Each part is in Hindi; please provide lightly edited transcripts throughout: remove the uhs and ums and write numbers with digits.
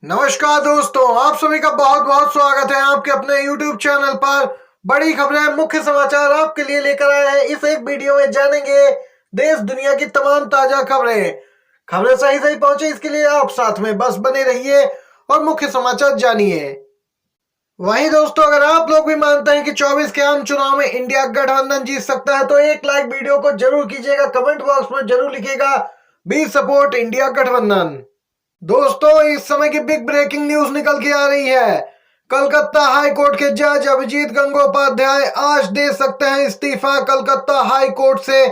नमस्कार दोस्तों, आप सभी का बहुत बहुत स्वागत है आपके अपने YouTube चैनल पर। बड़ी खबरें, मुख्य समाचार आपके लिए लेकर आए हैं। इस एक वीडियो में जानेंगे देश दुनिया की तमाम ताजा खबरें सही सही पहुंचे, इसके लिए आप साथ में बस बने रहिए और मुख्य समाचार जानिए। वहीं दोस्तों, अगर आप लोग भी मानते हैं कि 24 के आम चुनाव में इंडिया गठबंधन जीत सकता है तो एक लाइक वीडियो को जरूर कीजिएगा। कमेंट बॉक्स में जरूर लिखिएगा बी सपोर्ट इंडिया गठबंधन। दोस्तों, इस समय की बिग ब्रेकिंग न्यूज निकल के आ रही है। कलकत्ता हाई कोर्ट के जज अभिजीत गंगोपाध्याय आज दे सकते हैं इस्तीफा। कलकत्ता हाई कोर्ट से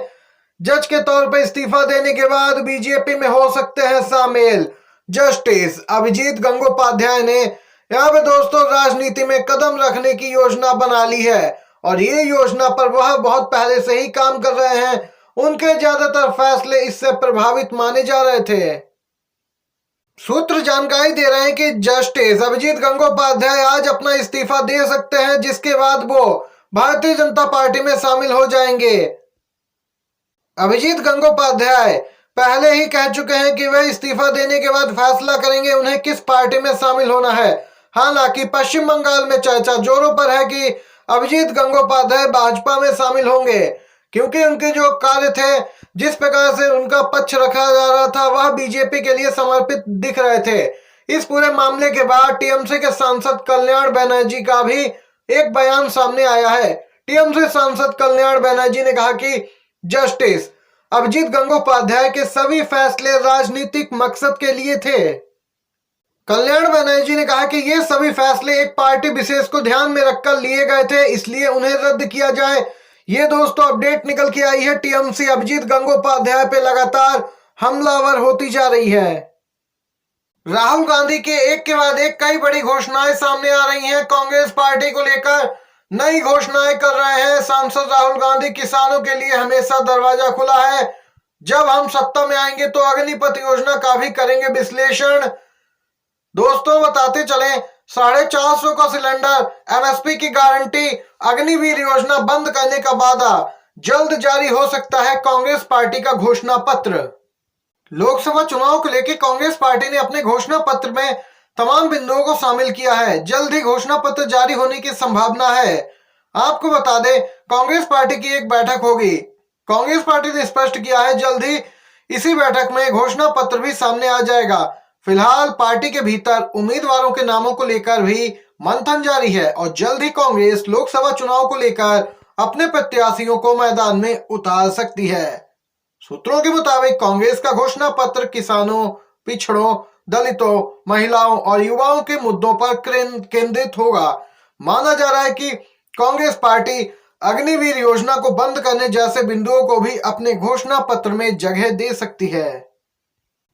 जज के तौर पर इस्तीफा देने के बाद बीजेपी में हो सकते हैं शामिल। जस्टिस अभिजीत गंगोपाध्याय ने यहाँ पे दोस्तों राजनीति में कदम रखने की योजना बना ली है और ये योजना पर वह बहुत पहले से ही काम कर रहे हैं। उनके ज्यादातर फैसले इससे प्रभावित माने जा रहे थे। सूत्र जानकारी दे रहे हैं कि जस्टिस अभिजीत गंगोपाध्याय आज अपना इस्तीफा दे सकते हैं, जिसके बाद वो भारतीय जनता पार्टी में शामिल हो जाएंगे। अभिजीत गंगोपाध्याय पहले ही कह चुके हैं कि वह इस्तीफा देने के बाद फैसला करेंगे उन्हें किस पार्टी में शामिल होना है। हालांकि पश्चिम बंगाल में चर्चा जोरों पर है कि अभिजीत गंगोपाध्याय भाजपा में शामिल होंगे, क्योंकि उनके जो कार्य थे, जिस प्रकार से उनका पक्ष रखा जा रहा था, वह बीजेपी के लिए समर्पित दिख रहे थे। इस पूरे मामले के बाद टीएमसी के सांसद कल्याण बनर्जी का भी एक बयान सामने आया है। टीएमसी सांसद कल्याण बनर्जी ने कहा कि जस्टिस अभिजीत गंगोपाध्याय के सभी फैसले राजनीतिक मकसद के लिए थे। कल्याण बनर्जी ने कहा कि ये सभी फैसले एक पार्टी विशेष को ध्यान में रखकर लिए गए थे, इसलिए उन्हें रद्द किया जाए। ये दोस्तों अपडेट निकल के आई है। टीएमसी अभिजीत गंगोपाध्याय पे लगातार हमलावर होती जा रही है। राहुल गांधी के एक के बाद एक कई बड़ी घोषणाएं सामने आ रही हैं। कांग्रेस पार्टी को लेकर नई घोषणाएं कर रहे हैं सांसद राहुल गांधी। किसानों के लिए हमेशा दरवाजा खुला है। जब हम सत्ता में आएंगे तो अग्निपथ योजना का भी करेंगे विश्लेषण। दोस्तों बताते चले, 450 का सिलेंडर, एमएसपी की गारंटी, अग्निवीर योजना बंद करने का वादा, जल्द जारी हो सकता है कांग्रेस पार्टी का घोषणा पत्र। लोकसभा चुनाव को लेकर कांग्रेस पार्टी ने अपने घोषणा पत्र में तमाम बिंदुओं को शामिल किया है। जल्द ही घोषणा पत्र जारी होने की संभावना है। आपको बता दें, कांग्रेस पार्टी की एक बैठक होगी। कांग्रेस पार्टी ने स्पष्ट किया है जल्द ही इसी बैठक में घोषणा पत्र भी सामने आ जाएगा। फिलहाल पार्टी के भीतर उम्मीदवारों के नामों को लेकर भी मंथन जारी है और जल्द ही कांग्रेस लोकसभा चुनाव को लेकर अपने प्रत्याशियों को मैदान में उतार सकती है। सूत्रों के मुताबिक कांग्रेस का घोषणा पत्र किसानों, पिछड़ों, दलितों, महिलाओं और युवाओं के मुद्दों पर केंद्रित होगा। माना जा रहा है कि कांग्रेस पार्टी अग्निवीर योजना को बंद करने जैसे बिंदुओं को भी अपने घोषणा पत्र में जगह दे सकती है।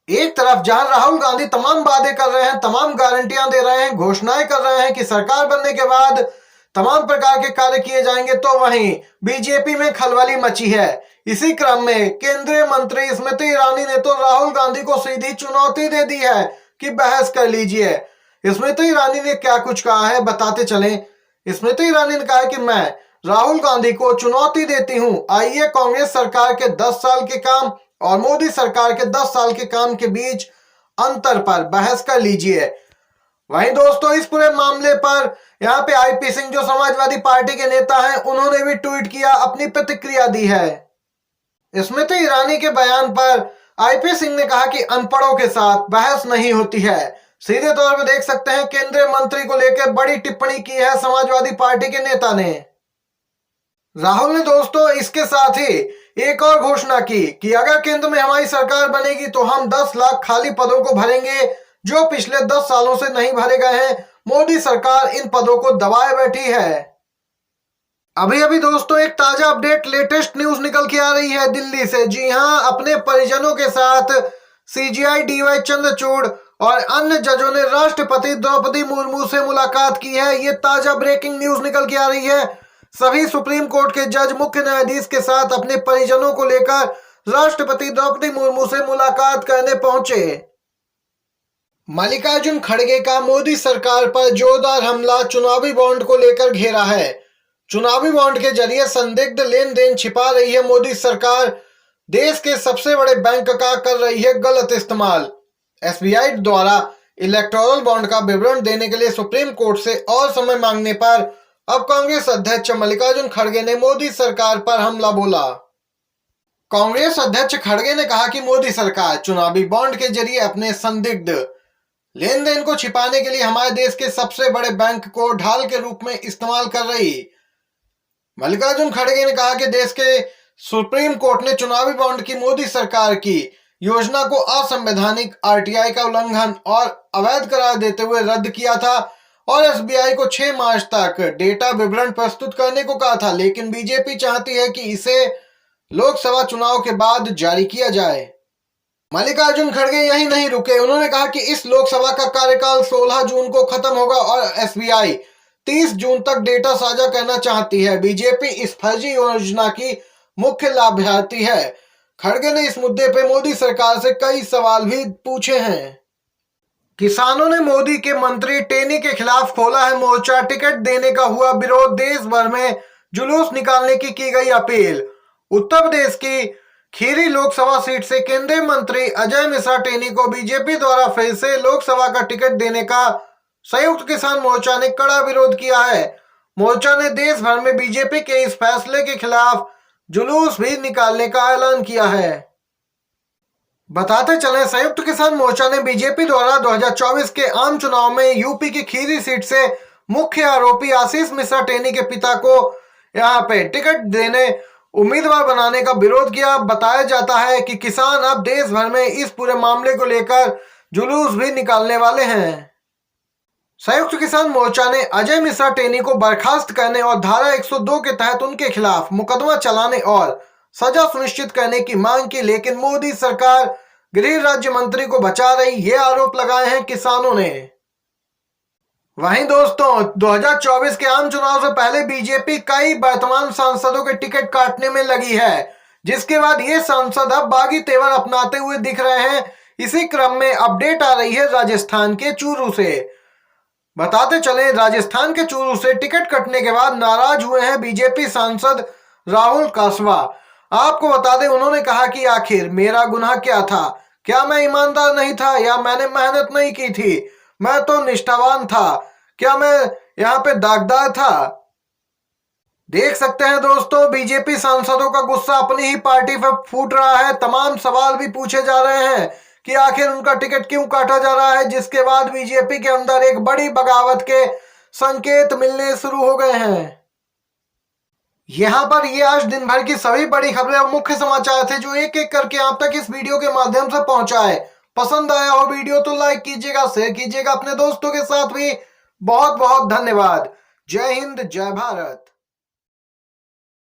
एक तरफ जहां राहुल गांधी तमाम वादे कर रहे हैं, तमाम गारंटियां दे रहे हैं, घोषणाएं कर रहे हैं कि सरकार बनने के बाद तमाम प्रकार के कार्य किए जाएंगे, तो वहीं बीजेपी में खलबली मची है। इसी क्रम में केंद्रीय मंत्री स्मृति ईरानी ने तो राहुल गांधी को सीधी चुनौती दे दी है कि बहस कर लीजिए। स्मृति ईरानी ने क्या कुछ कहा है बताते चलें। स्मृति ईरानी ने कहा कि मैं राहुल गांधी को चुनौती देती हूं, आइए कांग्रेस सरकार के 10 साल के काम और मोदी सरकार के 10 साल के काम के बीच अंतर पर बहस कर लीजिए। वहीं दोस्तों, इस पूरे मामले पर यहाँ पे आईपी सिंह जो समाजवादी पार्टी के नेता हैं, उन्होंने भी ट्वीट किया, अपनी प्रतिक्रिया दी है। स्मृति ईरानी के बयान पर आईपी सिंह ने कहा कि अनपढ़ों के साथ बहस नहीं होती है। सीधे तौर पर देख सकते हैं केंद्रीय मंत्री को लेकर बड़ी टिप्पणी की है समाजवादी पार्टी के नेता ने। राहुल ने दोस्तों इसके साथ ही एक और घोषणा की कि अगर केंद्र में हमारी सरकार बनेगी तो हम 10 लाख खाली पदों को भरेंगे जो पिछले 10 सालों से नहीं भरे गए हैं। मोदी सरकार इन पदों को दबाए बैठी है। अभी अभी दोस्तों एक ताजा अपडेट, लेटेस्ट न्यूज निकल के आ रही है दिल्ली से। जी हां, अपने परिजनों के साथ सीजेआई डीवाई चंद्रचूड़ और अन्य जजों ने राष्ट्रपति द्रौपदी मुर्मू से मुलाकात की है। ये ताजा ब्रेकिंग न्यूज निकल के आ रही है। सभी सुप्रीम कोर्ट के जज मुख्य न्यायाधीश के साथ अपने परिजनों को लेकर राष्ट्रपति द्रौपदी मुर्मू से मुलाकात करने पहुंचे। मल्लिकार्जुन खड़गे का मोदी सरकार पर जोरदार हमला, चुनावी बॉन्ड को लेकर घेरा है। चुनावी बॉन्ड के जरिए संदिग्ध लेन देन छिपा रही है मोदी सरकार। देश के सबसे बड़े बैंक का कर रही है गलत इस्तेमाल। एसबीआई द्वारा इलेक्टोरल बॉन्ड का विवरण देने के लिए सुप्रीम कोर्ट से और समय मांगने पर अब कांग्रेस अध्यक्ष मल्लिकार्जुन खड़गे ने मोदी सरकार पर हमला बोला। कांग्रेस अध्यक्ष खड़गे ने कहा कि मोदी सरकार चुनावी बॉन्ड के जरिए अपने संदिग्ध लेन देन को छिपाने के लिए हमारे देश के सबसे बड़े बैंक को ढाल के रूप में इस्तेमाल कर रही। मल्लिकार्जुन खड़गे ने कहा कि देश के सुप्रीम कोर्ट ने चुनावी बॉन्ड की मोदी सरकार की योजना को असंवैधानिक, आरटीआई का उल्लंघन और अवैध करार देते हुए रद्द किया था और एसबीआई को 6 मार्च तक डेटा विवरण प्रस्तुत करने को कहा था, लेकिन बीजेपी चाहती है कि इसे लोकसभा चुनाव के बाद जारी किया जाए। मल्लिकार्जुन खड़गे यही नहीं रुके, उन्होंने कहा कि इस लोकसभा का कार्यकाल 16 जून को खत्म होगा और एसबीआई 30 जून तक डेटा साझा करना चाहती है। बीजेपी इस फर्जी योजना की मुख्य लाभार्थी है। खड़गे ने इस मुद्दे पे मोदी सरकार से कई सवाल भी पूछे हैं। किसानों ने मोदी के मंत्री टेनी के खिलाफ खोला है मोर्चा, टिकट देने का हुआ विरोध, देश भर में जुलूस निकालने की गई अपील। उत्तर प्रदेश की खीरी लोकसभा सीट से केंद्रीय मंत्री अजय मिश्रा टेनी को बीजेपी द्वारा फिर से लोकसभा का टिकट देने का संयुक्त किसान मोर्चा ने कड़ा विरोध किया है। मोर्चा ने देश भर में बीजेपी के इस फैसले के खिलाफ जुलूस भी निकालने का ऐलान किया है। बताते चले, संयुक्त किसान मोर्चा ने बीजेपी द्वारा 2024 के आम चुनाव में यूपी की खीरी सीट से मुख्य आरोपी आशीष मिश्रा टेनी के पिता को यहां पे टिकट देने उम्मीदवार बनाने का विरोध किया। बताया जाता है कि किसान अब देश भर में इस पूरे मामले को लेकर जुलूस भी निकालने वाले हैं। संयुक्त किसान मोर्चा ने अजय मिश्रा टेनी को बर्खास्त करने और धारा 102 के तहत उनके खिलाफ मुकदमा चलाने और सजा सुनिश्चित करने की मांग की, लेकिन मोदी सरकार गृह राज्य मंत्री को बचा रही, ये आरोप लगाए हैं किसानों ने। वहीं दोस्तों, 2024 के आम चुनाव से पहले बीजेपी कई वर्तमान सांसदों के टिकट काटने में लगी है, जिसके बाद ये सांसद अब बागी तेवर अपनाते हुए दिख रहे हैं। इसी क्रम में अपडेट आ रही है राजस्थान के चूरू से। बताते चले, राजस्थान के चूरू से टिकट कटने के बाद नाराज हुए हैं बीजेपी सांसद राहुल कासवा। आपको बता दें, उन्होंने कहा कि आखिर मेरा गुनाह क्या था? क्या मैं ईमानदार नहीं था या मैंने मेहनत नहीं की थी? मैं तो निष्ठावान था। क्या मैं यहाँ पे दागदार था? देख सकते हैं दोस्तों, बीजेपी सांसदों का गुस्सा अपनी ही पार्टी पर फूट रहा है। तमाम सवाल भी पूछे जा रहे हैं कि आखिर उनका टिकट क्यों काटा जा रहा है, जिसके बाद बीजेपी के अंदर एक बड़ी बगावत के संकेत मिलने शुरू हो गए हैं। यहाँ पर ये आज दिन भर की सभी बड़ी खबरें और मुख्य समाचार थे जो एक एक करके आप तक इस वीडियो के माध्यम से पहुंचाए। पसंद आया हो वीडियो तो लाइक कीजिएगा, शेयर कीजिएगा अपने दोस्तों के साथ भी। बहुत बहुत धन्यवाद। जय हिंद, जय भारत।